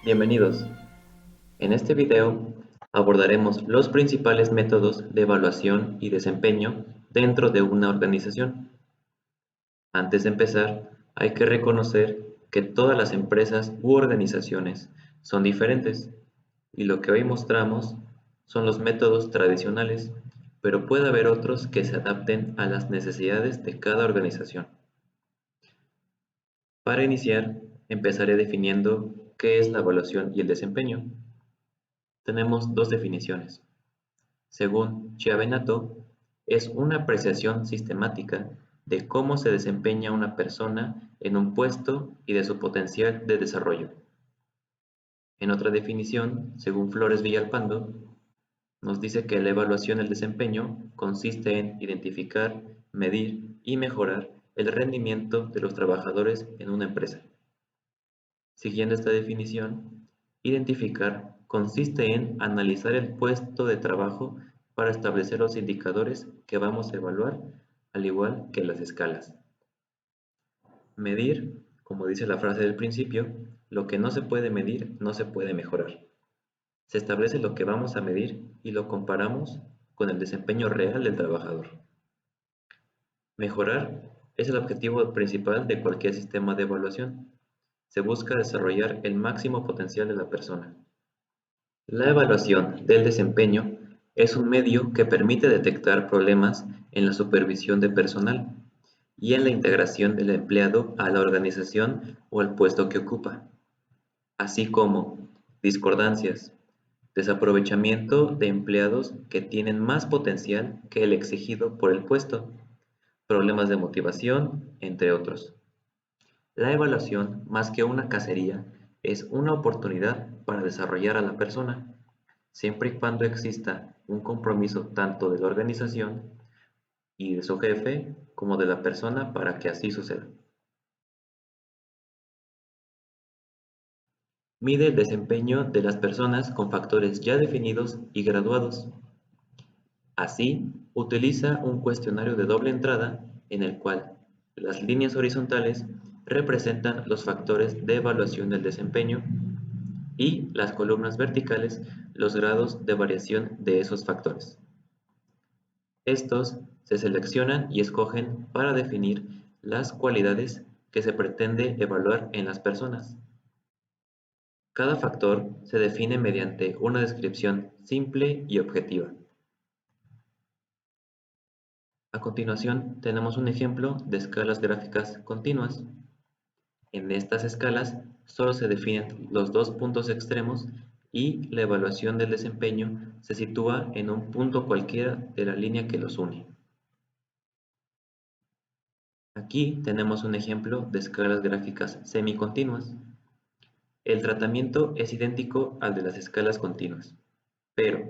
Bienvenidos. En este video abordaremos los principales métodos de evaluación y desempeño dentro de una organización. Antes de empezar, hay que reconocer que todas las empresas u organizaciones son diferentes y lo que hoy mostramos son los métodos tradicionales, pero puede haber otros que se adapten a las necesidades de cada organización. Para iniciar, empezaré definiendo qué es la evaluación y el desempeño. Tenemos dos definiciones. Según Chiavenato, es una apreciación sistemática de cómo se desempeña una persona en un puesto y de su potencial de desarrollo. En otra definición, según Flores Villalpando, nos dice que la evaluación del desempeño consiste en identificar, medir y mejorar el rendimiento de los trabajadores en una empresa. Siguiendo esta definición, identificar consiste en analizar el puesto de trabajo para establecer los indicadores que vamos a evaluar, al igual que las escalas. Medir, como dice la frase del principio, lo que no se puede medir no se puede mejorar. Se establece lo que vamos a medir y lo comparamos con el desempeño real del trabajador. Mejorar es el objetivo principal de cualquier sistema de evaluación. Se busca desarrollar el máximo potencial de la persona. La evaluación del desempeño es un medio que permite detectar problemas en la supervisión de personal y en la integración del empleado a la organización o al puesto que ocupa, así como discordancias, desaprovechamiento de empleados que tienen más potencial que el exigido por el puesto, problemas de motivación, entre otros. La evaluación, más que una cacería, es una oportunidad para desarrollar a la persona, siempre y cuando exista un compromiso tanto de la organización y de su jefe como de la persona para que así suceda. Mide el desempeño de las personas con factores ya definidos y graduados. Así, utiliza un cuestionario de doble entrada en el cual las líneas horizontales representan los factores de evaluación del desempeño y las columnas verticales los grados de variación de esos factores. Estos se seleccionan y escogen para definir las cualidades que se pretende evaluar en las personas. Cada factor se define mediante una descripción simple y objetiva. A continuación tenemos un ejemplo de escalas gráficas continuas. En estas escalas solo se definen los dos puntos extremos y la evaluación del desempeño se sitúa en un punto cualquiera de la línea que los une. Aquí tenemos un ejemplo de escalas gráficas semicontinuas. El tratamiento es idéntico al de las escalas continuas, pero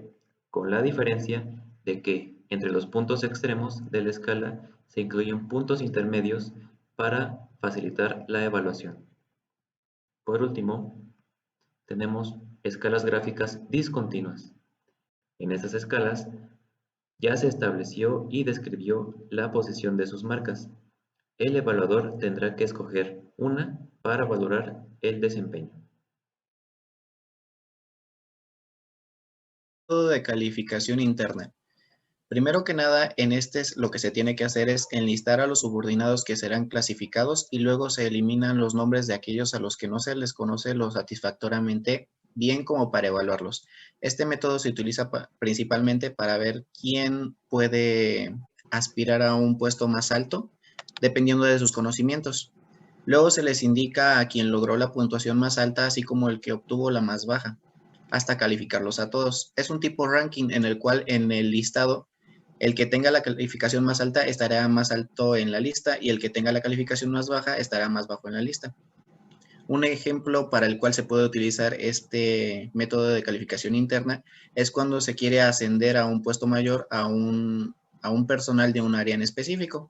con la diferencia de que entre los puntos extremos de la escala se incluyen puntos intermedios para facilitar la evaluación. Por último, tenemos escalas gráficas discontinuas. En estas escalas ya se estableció y describió la posición de sus marcas. El evaluador tendrá que escoger una para valorar el desempeño. Método de calificación interna. Primero que nada, en lo que se tiene que hacer es enlistar a los subordinados que serán clasificados y luego se eliminan los nombres de aquellos a los que no se les conoce lo satisfactoriamente bien como para evaluarlos. Este método se utiliza principalmente para ver quién puede aspirar a un puesto más alto dependiendo de sus conocimientos. Luego se les indica a quien logró la puntuación más alta, así como el que obtuvo la más baja, hasta calificarlos a todos. Es un tipo ranking en el cual en el listado el que tenga la calificación más alta estará más alto en la lista y el que tenga la calificación más baja estará más bajo en la lista. Un ejemplo para el cual se puede utilizar este método de calificación interna es cuando se quiere ascender a un puesto mayor a un personal de un área en específico.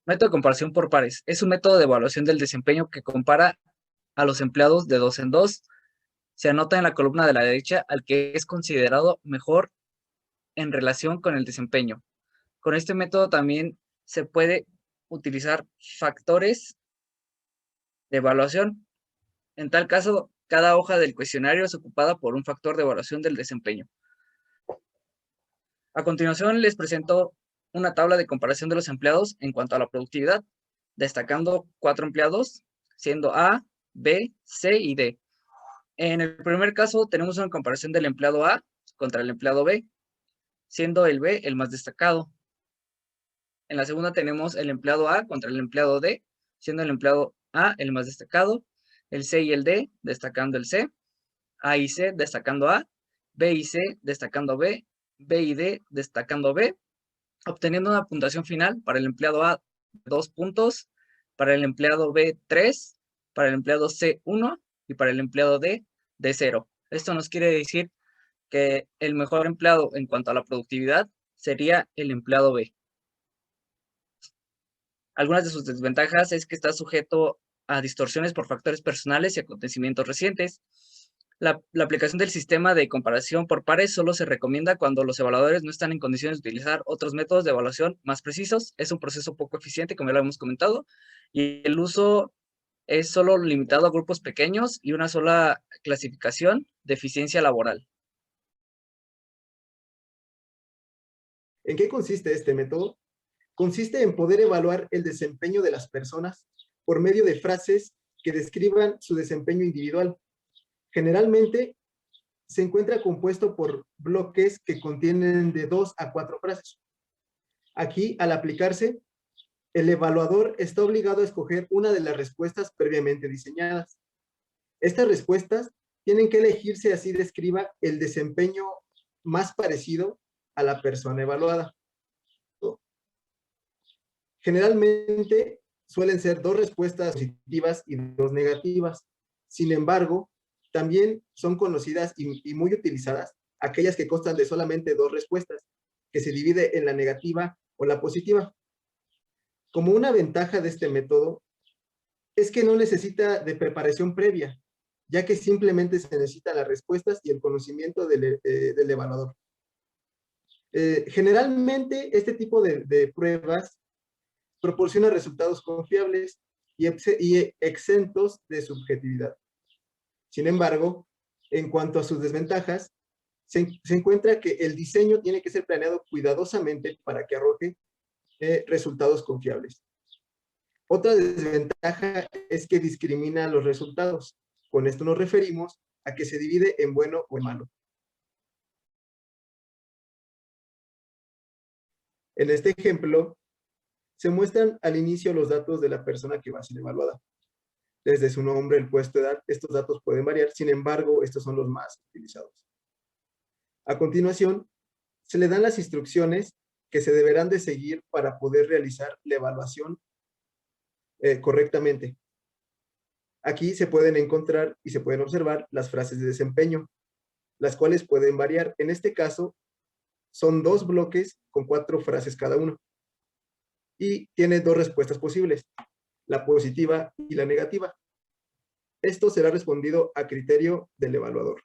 Método de comparación por pares. Es un método de evaluación del desempeño que compara a los empleados de dos en dos. Se anota en la columna de la derecha al que es considerado mejor en relación con el desempeño. Con este método también se puede utilizar factores de evaluación. En tal caso, cada hoja del cuestionario es ocupada por un factor de evaluación del desempeño. A continuación, les presento una tabla de comparación de los empleados en cuanto a la productividad, destacando 4 empleados, siendo A, B, C y D. En el primer caso, tenemos una comparación del empleado A contra el empleado B, siendo el B el más destacado. En la segunda tenemos el empleado A contra el empleado D, siendo el empleado A el más destacado, el C y el D destacando el C, A y C destacando A, B y C destacando B, B y D destacando B, obteniendo una puntuación final para el empleado A 2 puntos, para el empleado B 3, para el empleado C 1 y para el empleado D de 0. Esto nos quiere decir que el mejor empleado en cuanto a la productividad sería el empleado B. Algunas de sus desventajas es que está sujeto a distorsiones por factores personales y acontecimientos recientes. La aplicación del sistema de comparación por pares solo se recomienda cuando los evaluadores no están en condiciones de utilizar otros métodos de evaluación más precisos. Es un proceso poco eficiente, como ya lo hemos comentado, y el uso es solo limitado a grupos pequeños y una sola clasificación de eficiencia laboral. ¿En qué consiste este método? Consiste en poder evaluar el desempeño de las personas por medio de frases que describan su desempeño individual. Generalmente se encuentra compuesto por bloques que contienen de 2 a 4 frases. Aquí, al aplicarse, el evaluador está obligado a escoger una de las respuestas previamente diseñadas. Estas respuestas tienen que elegirse así describa el desempeño más parecido a la persona evaluada. Generalmente suelen ser 2 respuestas positivas y 2 negativas. Sin embargo, también son conocidas y muy utilizadas aquellas que constan de solamente 2 respuestas, que se divide en la negativa o la positiva. Como una ventaja de este método es que no necesita de preparación previa, ya que simplemente se necesitan las respuestas y el conocimiento del evaluador. Generalmente este tipo de pruebas proporciona resultados confiables y exentos de subjetividad. Sin embargo, en cuanto a sus desventajas, se encuentra que el diseño tiene que ser planeado cuidadosamente para que arroje resultados confiables. Otra desventaja es que discrimina los resultados. Con esto nos referimos a que se divide en bueno o en malo. En este ejemplo, se muestran al inicio los datos de la persona que va a ser evaluada. Desde su nombre, el puesto de edad, estos datos pueden variar, sin embargo, estos son los más utilizados. A continuación, se le dan las instrucciones que se deberán de seguir para poder realizar la evaluación correctamente. Aquí se pueden encontrar y se pueden observar las frases de desempeño, las cuales pueden variar. En este caso, son 2 bloques con 4 frases cada uno. Y tiene 2 respuestas posibles, la positiva y la negativa. Esto será respondido a criterio del evaluador.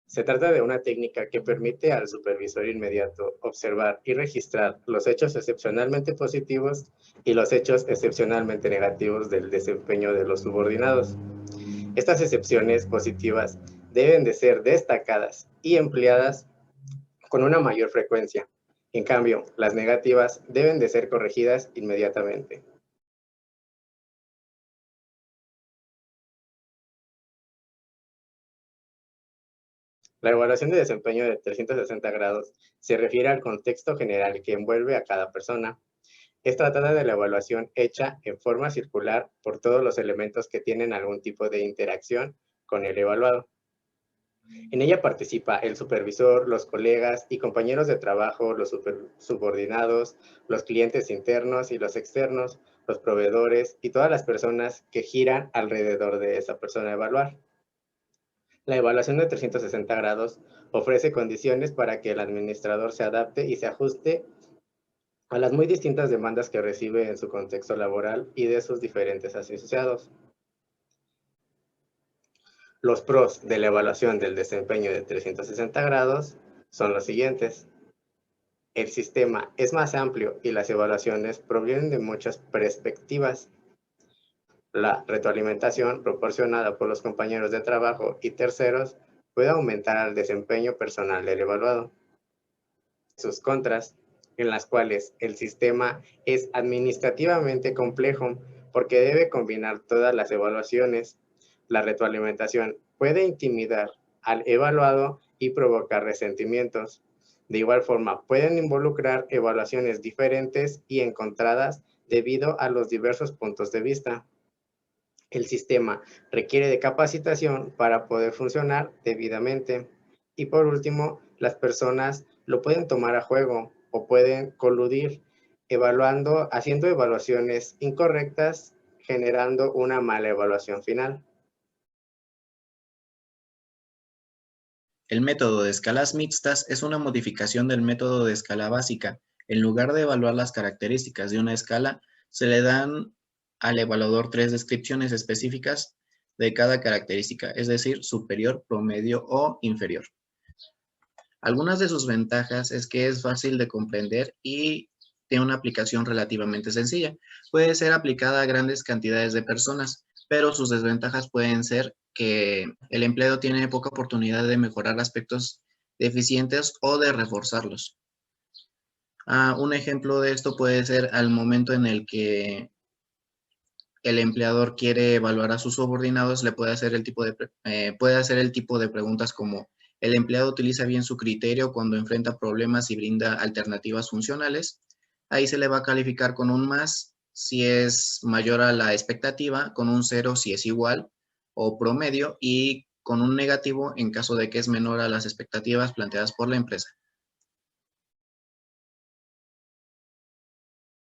Se trata de una técnica que permite al supervisor inmediato observar y registrar los hechos excepcionalmente positivos y los hechos excepcionalmente negativos del desempeño de los subordinados. Estas excepciones positivas deben de ser destacadas y empleadas con una mayor frecuencia. En cambio, las negativas deben de ser corregidas inmediatamente. La evaluación de desempeño de 360 grados se refiere al contexto general que envuelve a cada persona. Es tratada de la evaluación hecha en forma circular por todos los elementos que tienen algún tipo de interacción con el evaluado. En ella participa el supervisor, los colegas y compañeros de trabajo, los subordinados, los clientes internos y los externos, los proveedores y todas las personas que giran alrededor de esa persona a evaluar. La evaluación de 360 grados ofrece condiciones para que el administrador se adapte y se ajuste a las muy distintas demandas que recibe en su contexto laboral y de sus diferentes asociados. Los pros de la evaluación del desempeño de 360 grados son los siguientes. El sistema es más amplio y las evaluaciones provienen de muchas perspectivas. La retroalimentación proporcionada por los compañeros de trabajo y terceros puede aumentar el desempeño personal del evaluado. Sus contras, en las cuales el sistema es administrativamente complejo porque debe combinar todas las evaluaciones. La retroalimentación puede intimidar al evaluado y provocar resentimientos. De igual forma, pueden involucrar evaluaciones diferentes y encontradas debido a los diversos puntos de vista. El sistema requiere de capacitación para poder funcionar debidamente. Y por último, las personas lo pueden tomar a juego o pueden coludir, haciendo evaluaciones incorrectas, generando una mala evaluación final. El método de escalas mixtas es una modificación del método de escala básica. En lugar de evaluar las características de una escala, se le dan al evaluador 3 descripciones específicas de cada característica, es decir, superior, promedio o inferior. Algunas de sus ventajas es que es fácil de comprender y tiene una aplicación relativamente sencilla. Puede ser aplicada a grandes cantidades de personas, pero sus desventajas pueden ser que el empleado tiene poca oportunidad de mejorar aspectos deficientes o de reforzarlos. Un ejemplo de esto puede ser al momento en el que el empleador quiere evaluar a sus subordinados, le puede hacer el tipo de preguntas como: ¿el empleado utiliza bien su criterio cuando enfrenta problemas y brinda alternativas funcionales? Ahí se le va a calificar con un más si es mayor a la expectativa, con un 0 si es igual o promedio y con un negativo en caso de que es menor a las expectativas planteadas por la empresa.